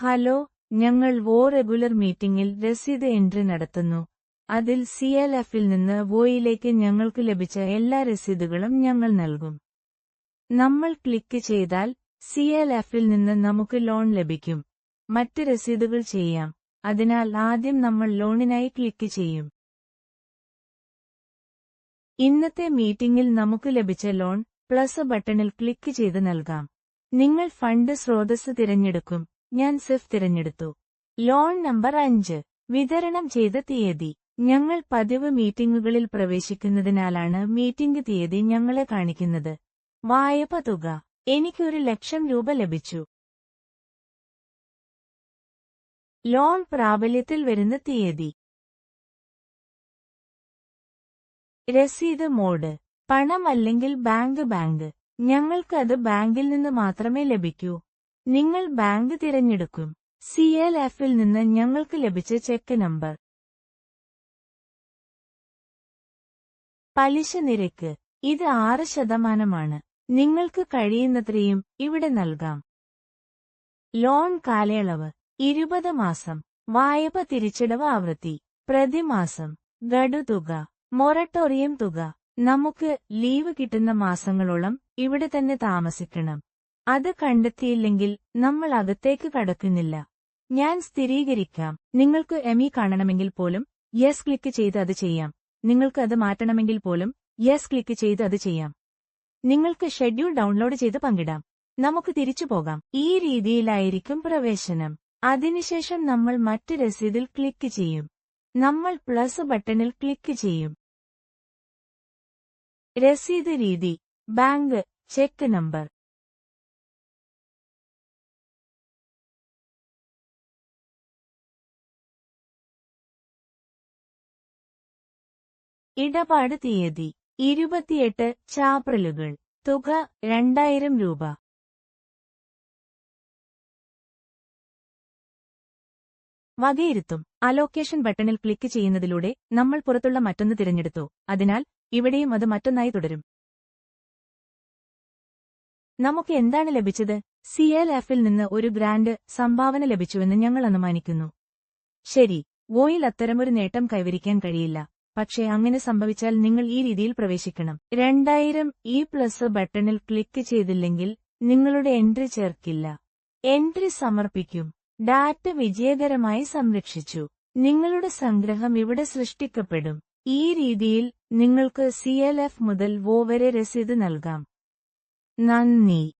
Hello, ഞങ്ങൾ regular മീറ്റിംഗിൽ രസീത് എൻട്രി നടത്തുന്നു. അതിൽ CLFൽ നിന്ന് യിലേക്ക് ഞങ്ങൾക്ക് ലഭിച്ച എല്ലാ രസീതുകളും ഞങ്ങൾ നൽകും. നമ്മൾ ക്ലിക്ക് ചെയ്താൽ CLFൽ നിന്ന് നമുക്ക് ലോൺ ലഭിക്കും. മറ്റ് രസീതുകൾ ചെയ്യാം. അതിനാൽ ആദ്യം നമ്മൾ ലോണിനായി ക്ലിക്ക് ചെയ്യും. ഇന്നത്തെ മീറ്റിംഗിൽ നമുക്ക് ലഭിച്ച ലോൺ പ്ലസ് ബട്ടണിൽ ക്ലിക്ക് ചെയ്ത് നൽകാം. നിങ്ങൾ ഫണ്ട് സ്രോതസ് തിരഞ്ഞെടുക്കും. ഞാൻ SIF തിരഞ്ഞെടുത്തു. Loan number 5. വിതരണം ചെയ്ത തീയതി. ഞങ്ങൾ പതിവ് മീറ്റിംഗുകളിൽ പ്രവേശിക്കുന്നതിനാലാണ് മീറ്റിംഗ് തീയതി ഞങ്ങളെ കാണിക്കുന്നത്. വായ്പ തുക. എനിക്ക് 1,00,000 രൂപ ലഭിച്ചു. ലോൺ പ്രാബല്യത്തിൽ വരുന്ന തീയതി. രസീത് മോഡ്. പണം അല്ലെങ്കിൽ ബാങ്ക്. ഞങ്ങൾക്ക് അത് ബാങ്കിൽ നിന്ന് മാത്രമേ ലഭിക്കൂ. നിങ്ങൾ ബാങ്ക് തിരഞ്ഞെടുക്കും. CLFൽ നിന്ന് ഞങ്ങൾക്ക് ലഭിച്ച ചെക്ക് നമ്പർ. പലിശ നിരക്ക്. ഇത് 6%. നിങ്ങൾക്ക് കഴിയുന്നത്രയും ഇവിടെ നൽകാം. ലോൺ കാലയളവ് 20 മാസം. വായ്പ തിരിച്ചടവ് ആവൃത്തി പ്രതിമാസം. ഗഡുതുക. മൊറട്ടോറിയം തുക. നമുക്ക് ലീവ് കിട്ടുന്ന മാസങ്ങളോളം ഇവിടെ തന്നെ താമസിക്കണം. അത് കണ്ടെത്തിയില്ലെങ്കിൽ നമ്മൾ അകത്തേക്ക് കടക്കുന്നില്ല. ഞാൻ സ്ഥിരീകരിക്കാം. നിങ്ങൾക്ക് ME കാണണമെങ്കിൽ പോലും യെസ് ക്ലിക്ക് ചെയ്ത് അത് ചെയ്യാം. നിങ്ങൾക്ക് അത് മാറ്റണമെങ്കിൽ പോലും യെസ് ക്ലിക്ക് ചെയ്ത് അത് ചെയ്യാം. നിങ്ങൾക്ക് ഷെഡ്യൂൾ ഡൗൺലോഡ് ചെയ്ത് പങ്കിടാം. നമുക്ക് തിരിച്ചു പോകാം. ഈ രീതിയിലായിരിക്കും പ്രവേശനം. അതിനുശേഷം നമ്മൾ മറ്റ് രസീതിൽ ക്ലിക്ക് ചെയ്യും. നമ്മൾ പ്ലസ് ബട്ടണിൽ ക്ലിക്ക് ചെയ്യും. രസീത് രീതി. Bank, check number. ഇടപാട് തീയതി 28 ചാപ്രലുകൾ. തുക 2000 രൂപ. വകയിരുത്തും. അലോക്കേഷൻ ബട്ടണിൽ ക്ലിക്ക് ചെയ്യുന്നതിലൂടെ നമ്മൾ പുറത്തുള്ള മറ്റൊന്ന് തിരഞ്ഞെടുത്തു. അതിനാൽ ഇവിടെയും അത് മറ്റൊന്നായി തുടരും. നമുക്ക് എന്താണ് ലഭിച്ചത്? CLFൽ നിന്ന് ഒരു ഗ്രാന്റ് സംഭാവന ലഭിച്ചുവെന്ന് ഞങ്ങൾ അനുമാനിക്കുന്നു. ശരി, യിൽ അത്തരമൊരു നേട്ടം കൈവരിക്കാൻ കഴിയില്ല. പക്ഷേ അങ്ങനെ സംഭവിച്ചാൽ നിങ്ങൾ ഈ രീതിയിൽ പ്രവേശിക്കണം. 2000 ഈ പ്ലസ് ബട്ടണിൽ ക്ലിക്ക് ചെയ്തില്ലെങ്കിൽ നിങ്ങളുടെ എൻട്രി ചേർക്കില്ല. എൻട്രി സമർപ്പിക്കും. ഡാറ്റ വിജയകരമായി സംരക്ഷിച്ചു. നിങ്ങളുടെ സംഗ്രഹം ഇവിടെ സൃഷ്ടിക്കപ്പെടും. ഈ രീതിയിൽ നിങ്ങൾക്ക് CLF മുതൽ വരെ രസീത് നൽകാം. നന്ദി.